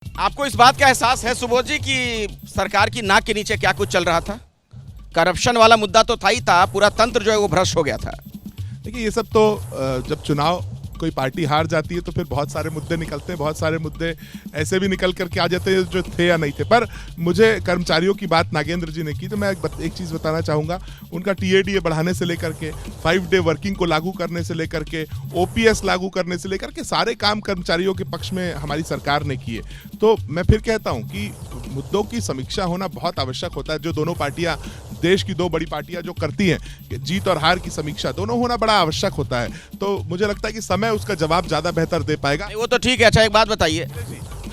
आपको इस बात का एहसास है सुबोध जी कि सरकार की नाक के नीचे क्या कुछ चल रहा था? करप्शन वाला मुद्दा तो था ही था, पूरा तंत्र जो है वो भ्रष्ट हो गया था। देखिए ये सब तो जब चुनाव कोई पार्टी हार जाती है तो फिर बहुत सारे मुद्दे निकलते हैं, बहुत सारे मुद्दे ऐसे भी निकल करके आ जाते हैं जो थे या नहीं थे। पर मुझे कर्मचारियों की बात नागेंद्र जी ने की तो मैं एक चीज़ बताना चाहूँगा। उनका TADA बढ़ाने से लेकर के 5 डे वर्किंग को लागू करने से लेकर के OPS लागू करने से लेकर के सारे काम कर्मचारियों के पक्ष में हमारी सरकार ने किए। तो मैं फिर कहता हूँ कि मुद्दों की समीक्षा होना बहुत आवश्यक होता है। जो दोनों पार्टियां, देश की दो बड़ी पार्टियां जो करती हैं, जीत और हार की समीक्षा दोनों होना बड़ा आवश्यक होता है। तो मुझे लगता है कि समय उसका जवाब ज्यादा बेहतर दे पाएगा। वो तो ठीक है। अच्छा एक बात बताइए,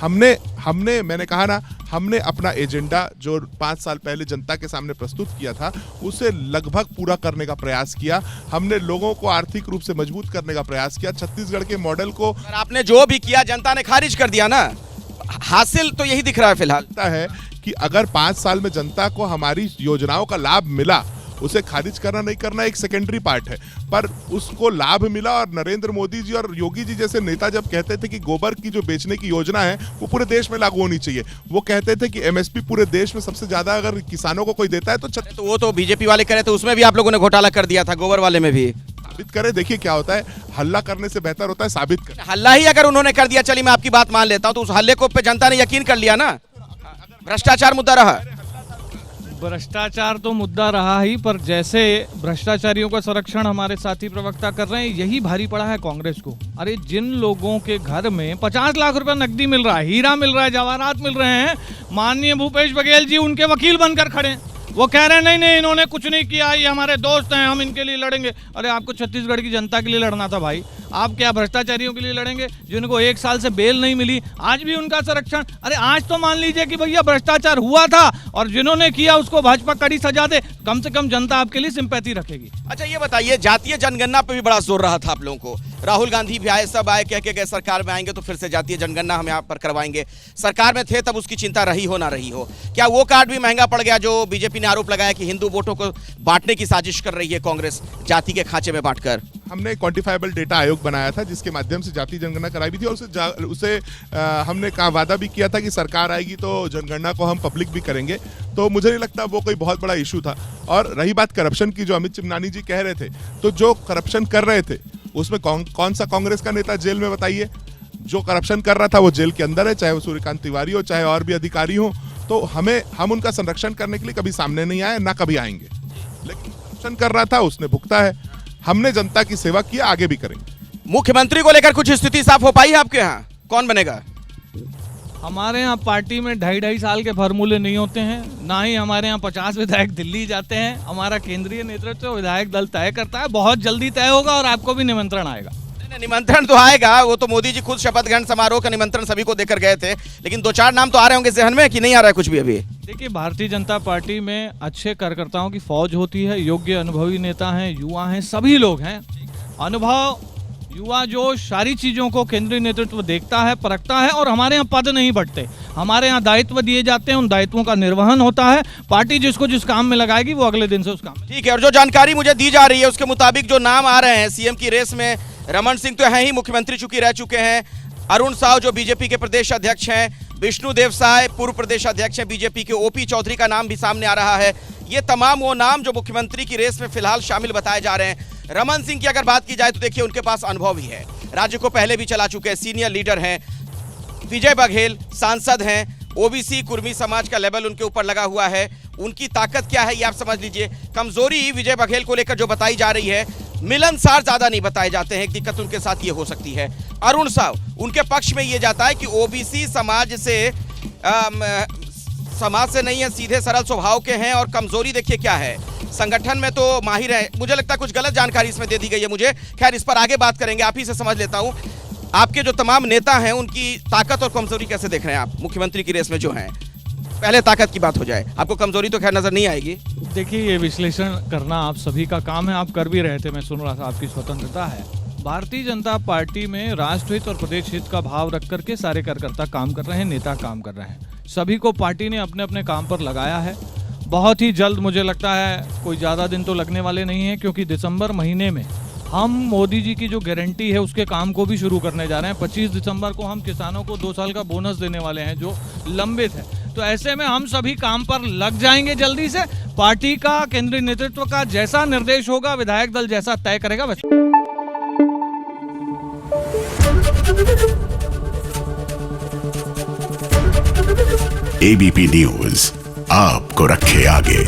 मैंने कहा ना, हमने अपना एजेंडा जो 5 साल पहले जनता के सामने प्रस्तुत किया था उसे लगभग पूरा करने का प्रयास किया। हमने लोगों को आर्थिक रूप से मजबूत करने का प्रयास किया। छत्तीसगढ़ के मॉडल को आपने जो भी किया जनता ने खारिज कर दिया ना। हासिल तो यही दिख रहा है फिलहाल है कि अगर 5 साल में जनता को हमारी योजनाओं का लाभ मिला, उसे खारिज करना नहीं करना एक सेकेंडरी पार्ट है, पर उसको लाभ मिला। और नरेंद्र मोदी जी और योगी जी जैसे नेता जब कहते थे कि गोबर की जो बेचने की योजना है वो पूरे देश में लागू होनी चाहिए, वो कहते थे कि MSP पूरे देश में सबसे ज्यादा अगर किसानों को कोई देता है तो वो तो बीजेपी वाले करे थे, उसमें भी आप लोगों ने घोटाला कर दिया था, गोबर वाले में भी। साबित करे, देखिए क्या होता है, हल्ला करने से बेहतर होता है साबित कर। हल्ला ही अगर उन्होंने कर दिया, चलिए मैं आपकी बात मान लेता हूं, तो उस हल्ले को पे जनता ने यकीन कर लिया ना। भ्रष्टाचार मुद्दा रहा, भ्रष्टाचार तो मुद्दा रहा ही, पर जैसे भ्रष्टाचारियों का संरक्षण हमारे साथी प्रवक्ता कर रहे हैं, यही भारी पड़ा है कांग्रेस को। अरे जिन लोगों के घर में 50 लाख रुपए नकदी मिल रहा है, हीरा मिल रहा है, जवाहरात मिल रहे हैं, माननीय भूपेश बघेल जी उनके वकील बनकर खड़े हैं। वो कह रहे हैं नहीं नहीं इन्होंने कुछ नहीं किया, ये हमारे दोस्त हैं, हम इनके लिए लड़ेंगे। अरे आपको छत्तीसगढ़ की जनता के लिए लड़ना था भाई, आप क्या भ्रष्टाचारियों के लिए लड़ेंगे जिनको 1 साल से बेल नहीं मिली, आज भी उनका संरक्षण। अरे आज तो मान लीजिए कि भैया भ्रष्टाचार हुआ था और जिन्होंने किया उसको भाजपा कड़ी सजा दे, कम से कम जनता आपके लिए सिंपैथी रखेगी। अच्छा ये बताइए, जातीय जनगणना पे भी बड़ा जोर रहा था आप लोगों को। राहुल गांधी भी आए, सब आए, कह के गए सरकार में आएंगे तो फिर से जातीय जनगणना हम यहाँ पर करवाएंगे। सरकार में थे तब उसकी चिंता रही हो ना रही हो, क्या वो कार्ड भी महंगा पड़ गया जो बीजेपी ने आरोप लगाया कि हिंदू वोटों को बांटने की साजिश कर रही है कांग्रेस, जाति के खांचे में बांटकर? हमने क्वांटिफाइबल डेटा आयोग बनाया था जिसके माध्यम से जाति जनगणना कराई भी थी, और उसे हमने कहा, वादा भी किया था कि सरकार आएगी तो जनगणना को हम पब्लिक भी करेंगे। तो मुझे नहीं लगता वो कोई बहुत बड़ा इशू था। और रही बात करप्शन की, जो अमित चिमनानी जी कह रहे थे, तो जो करप्शन कर रहे थे उसमें कौन सा कांग्रेस का नेता जेल में, बताइए? जो करप्शन कर रहा था वो जेल के अंदर है, चाहे वो सूर्यकांत तिवारी हो, चाहे और भी अधिकारी हो। तो हम उनका संरक्षण करने के लिए कभी सामने नहीं आए, ना कभी आएंगे। लेकिन करप्शन कर रहा था उसने भुगता है। हमने जनता की सेवा की, आगे भी करेंगे। मुख्यमंत्री को लेकर कुछ स्थिति साफ हो पाई है आपके यहाँ? कौन बनेगा? हमारे यहाँ पार्टी में 2.5 साल के फॉर्मूले नहीं होते हैं, ना ही हमारे यहाँ 50 विधायक दिल्ली जाते हैं। हमारा केंद्रीय नेतृत्व विधायक दल तय करता है, बहुत जल्दी तय होगा और आपको भी निमंत्रण आएगा। निमंत्रण तो आएगा, वो तो मोदी जी खुद शपथ ग्रहण समारोह का निमंत्रण सभी को देकर गए थे, लेकिन 2-4 नाम तो आ रहे होंगे जहन में कि नहीं आ रहा है कुछ भी अभी? देखिए, भारतीय जनता पार्टी में अच्छे कार्यकर्ताओं की फौज होती है, योग्य अनुभवी नेता हैं, युवा हैं, सभी लोग हैं। अनुभव, युवा जोश, सारी चीज़ों को केंद्रीय नेतृत्व देखता है, परखता है। और हमारे यहाँ पद नहीं बढ़ते, हमारे यहाँ दायित्व दिए जाते हैं, उन दायित्वों का निर्वहन होता है। पार्टी जिसको जिस काम में लगाएगी वो अगले दिन से उस काम में। ठीक है, और जो जानकारी मुझे दी जा रही है उसके मुताबिक जो नाम आ रहे हैं सीएम की रेस में, रमन सिंह तो है ही, मुख्यमंत्री चूंकि रह चुके हैं। अरुण साव जो बीजेपी के प्रदेश अध्यक्ष हैं, विष्णुदेव साय पूर्व प्रदेश अध्यक्ष हैं बीजेपी के, OP चौधरी का नाम भी सामने आ रहा है। ये तमाम वो नाम जो मुख्यमंत्री की रेस में फिलहाल शामिल बताए जा रहे हैं। रमन सिंह की अगर बात की जाए तो देखिए उनके पास अनुभव भी है, राज्य को पहले भी चला चुके हैं, सीनियर लीडर हैं। विजय बघेल सांसद हैं, OBC कुर्मी समाज का लेवल उनके ऊपर लगा हुआ है। उनकी ताकत क्या है ये आप समझ लीजिए। कमजोरी विजय बघेल को लेकर जो बताई जा रही है, मिलनसार ज्यादा नहीं बताए जाते हैं, एक दिक्कत उनके साथ ये हो सकती है। अरुण साव उनके पक्ष में ये जाता है कि OBC समाज से नहीं है, सीधे सरल स्वभाव के हैं। और कमजोरी देखिए क्या है, संगठन में तो माहिर है। मुझे लगता है कुछ गलत जानकारी इसमें दे दी गई है मुझे, खैर इस पर आगे बात करेंगे, आप ही से समझ लेता हूं। आपके जो तमाम नेता हैं उनकी ताकत और कमजोरी कैसे देख रहे हैं आप मुख्यमंत्री की रेस में जो हैं? पहले ताकत की बात हो जाए, आपको कमजोरी तो खैर नजर नहीं आएगी। देखिए, ये विश्लेषण करना आप सभी का काम है, आप कर भी रहे थे, मैं सुन रहा था, आपकी स्वतंत्रता है। भारतीय जनता पार्टी में राष्ट्रहित और प्रदेश हित का भाव रख करके सारे कार्यकर्ता काम कर रहे हैं, नेता काम कर रहे हैं। सभी को पार्टी ने अपने अपने काम पर लगाया है। बहुत ही जल्द मुझे लगता है, कोई ज़्यादा दिन तो लगने वाले नहीं हैं, क्योंकि दिसंबर महीने में हम मोदी जी की जो गारंटी है उसके काम को भी शुरू करने जा रहे हैं। 25 दिसंबर को हम किसानों को 2 साल का बोनस देने वाले हैं जो लंबित है। तो ऐसे में हम सभी काम पर लग जाएंगे जल्दी से। पार्टी का केंद्रीय नेतृत्व का जैसा निर्देश होगा, विधायक दल जैसा तय करेगा वैसा। एबीपी न्यूज आपको रखे आगे।